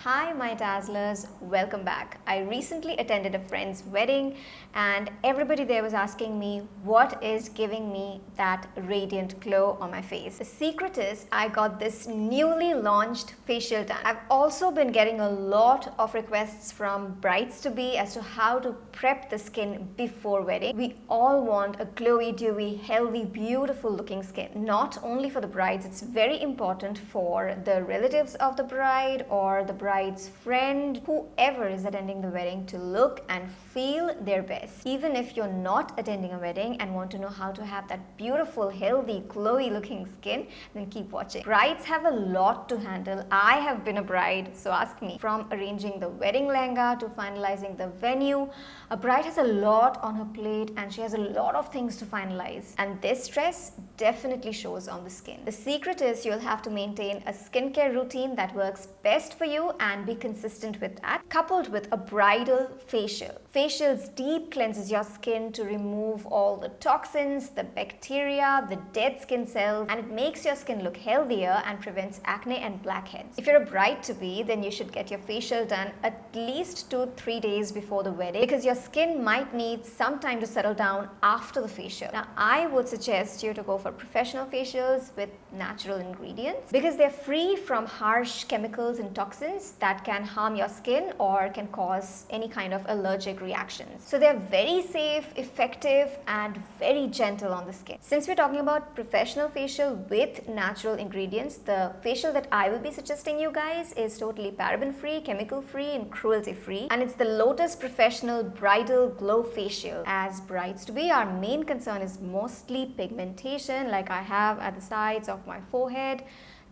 Hi my dazzlers, welcome back. I recently attended a friend's wedding and everybody there was asking me what is giving me that radiant glow on my face. The secret is I got this newly launched facial done. I've also been getting a lot of requests from brides-to-be as to how to prep the skin before wedding. We all want a glowy, dewy, healthy, beautiful looking skin. Not only for the brides, it's very important for the relatives of the bride or the bride's friend, whoever is attending the wedding, to look and feel their best. Even if you're not attending a wedding and want to know how to have that beautiful, healthy, glowy looking skin, then keep watching. Brides have a lot to handle. I have been a bride, so ask me. From arranging the wedding lehenga to finalizing the venue, a bride has a lot on her plate and she has a lot of things to finalize. And this stress definitely shows on the skin. The secret is you'll have to maintain a skincare routine that works best for you and be consistent with that, coupled with a bridal facial. Facials deep cleanses your skin to remove all the toxins, the bacteria, the dead skin cells, and it makes your skin look healthier and prevents acne and blackheads. If you're a bride-to-be, then you should get your facial done at least 2-3 days before the wedding, because your skin might need some time to settle down after the facial. Now, I would suggest you to go for professional facials with natural ingredients because they're free from harsh chemicals and toxins that can harm your skin or can cause any kind of allergic reactions. So they're very safe, effective, and very gentle on the skin. Since we're talking about professional facial with natural ingredients, the facial that I will be suggesting you guys is totally paraben-free, chemical-free, and cruelty-free. And it's the Lotus Professional Bridal Glow Facial. As brides-to-be, our main concern is mostly pigmentation, like I have at the sides of my forehead,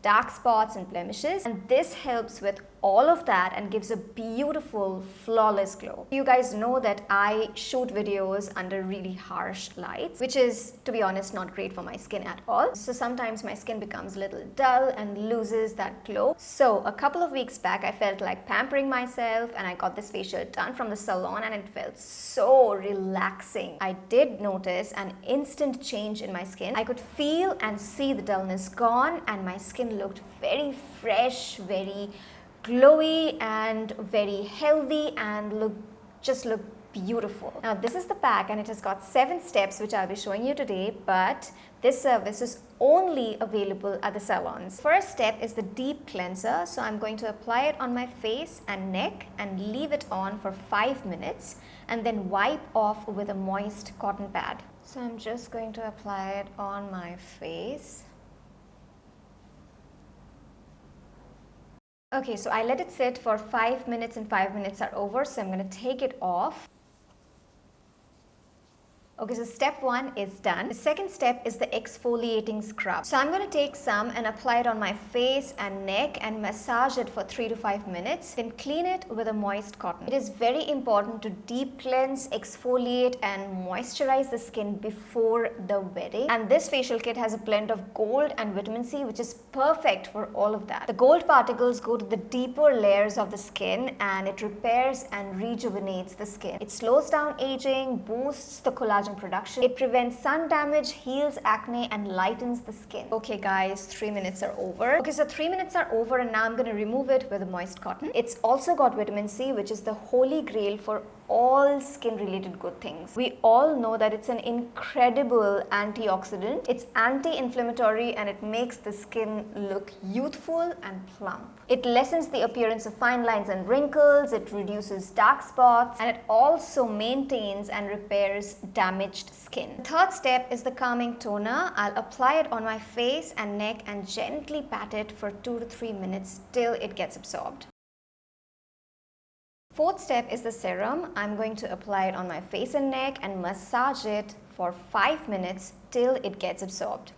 dark spots and blemishes, and this helps with all of that and gives a beautiful, flawless glow. You guys know that I shoot videos under really harsh lights, which is, to be honest, not great for my skin at all. So sometimes my skin becomes a little dull and loses that glow. So a couple of weeks back, I felt like pampering myself and I got this facial done from the salon and it felt so relaxing. I did notice an instant change in my skin. I could feel and see the dullness gone and my skin looked very fresh, very glowy and very healthy and just look beautiful. Now this is the pack and it has got 7 steps which I'll be showing you today, but this service is only available at the salons. First step is the deep cleanser. So I'm going to apply it on my face and neck and leave it on for 5 minutes and then wipe off with a moist cotton pad. So I'm just going to apply it on my face. Okay, so I let it sit for 5 minutes and 5 minutes are over, so I'm going to take it off. Okay, so step 1 is done. The second step is the exfoliating scrub. So I'm going to take some and apply it on my face and neck and massage it for 3 to 5 minutes. Then clean it with a moist cotton. It is very important to deep cleanse, exfoliate and moisturize the skin before the wedding. And this facial kit has a blend of gold and vitamin C, which is perfect for all of that. The gold particles go to the deeper layers of the skin and it repairs and rejuvenates the skin. It slows down aging, boosts the collagen production. It prevents sun damage, heals acne and lightens the skin. Okay guys, 3 minutes are over. Okay, so 3 minutes are over and now I'm going to remove it with a moist cotton. It's also got vitamin C, which is the holy grail for all skin related good things. We all know that it's an incredible antioxidant. It's anti-inflammatory and it makes the skin look youthful and plump. It lessens the appearance of fine lines and wrinkles, it reduces dark spots, and it also maintains and repairs damaged skin. The third step is the calming toner. I'll apply it on my face and neck and gently pat it for 2 to 3 minutes till it gets absorbed. Fourth step is the serum. I'm going to apply it on my face and neck and massage it for 5 minutes till it gets absorbed.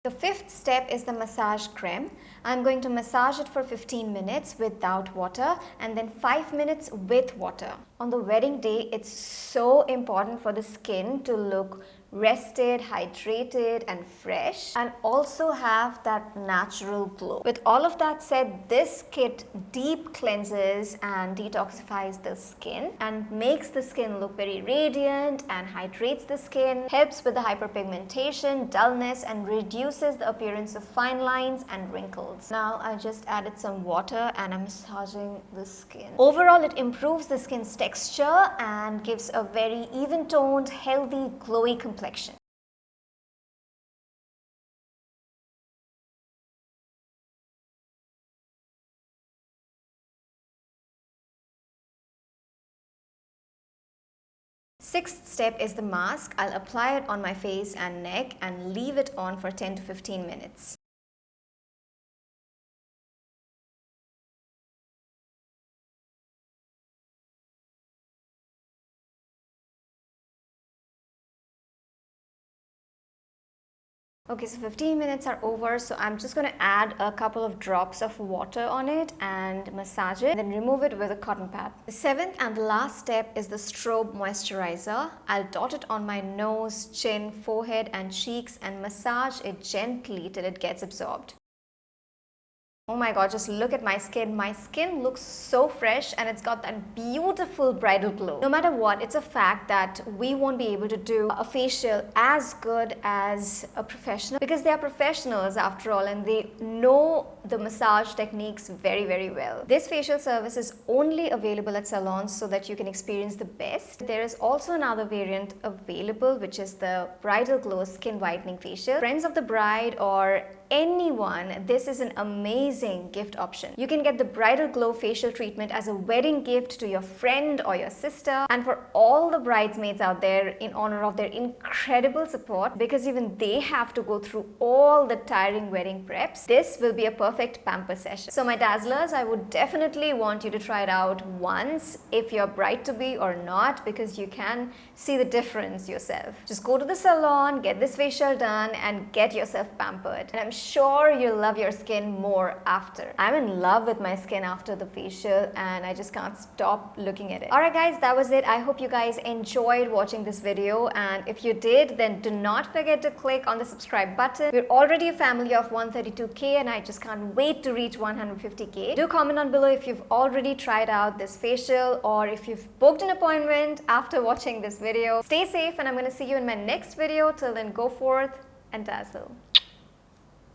The fifth step is the massage creme. I'm going to massage it for 15 minutes without water and then 5 minutes with water. On the wedding day, it's so important for the skin to look rested, hydrated and fresh, and also have that natural glow. With all of that said, this kit deep cleanses and detoxifies the skin and makes the skin look very radiant and hydrates the skin, helps with the hyperpigmentation, dullness, and reduces the appearance of fine lines and wrinkles. Now I just added some water and I'm massaging the skin. Overall, it improves the skin's texture and gives a very even toned, healthy, glowy complexion. Sixth step is the mask. I'll apply it on my face and neck and leave it on for 10 to 15 minutes. Okay, so 15 minutes are over, so I'm just going to add a couple of drops of water on it and massage it, then remove it with a cotton pad. The seventh and the last step is the strobe moisturizer. I'll dot it on my nose, chin, forehead and cheeks and massage it gently till it gets absorbed. Oh my god, just look at my skin. My skin looks so fresh and it's got that beautiful bridal glow. No matter what, it's a fact that we won't be able to do a facial as good as a professional because they are professionals after all and they know the massage techniques very, very well. This facial service is only available at salons so that you can experience the best. There is also another variant available, which is the Bridal Glow Skin Whitening Facial. Friends of the bride or anyone, this is an amazing gift option. You can get the Bridal Glow facial treatment as a wedding gift to your friend or your sister, and for all the bridesmaids out there in honor of their incredible support, because even they have to go through all the tiring wedding preps, this will be a perfect pamper session. So my dazzlers, I would definitely want you to try it out once if you're bride-to-be or not, because you can see the difference yourself. Just go to the salon, get this facial done and get yourself pampered. And I'm sure you'll love your skin more after. I'm in love with my skin after the facial and I just can't stop looking at it. Alright guys, that was it. I hope you guys enjoyed watching this video, and if you did, then do not forget to click on the subscribe button. We're already a family of 132k and I just can't wait to reach 150k. Do comment on below if you've already tried out this facial or if you've booked an appointment after watching this video. Stay safe and I'm going to see you in my next video. Till then, go forth and dazzle.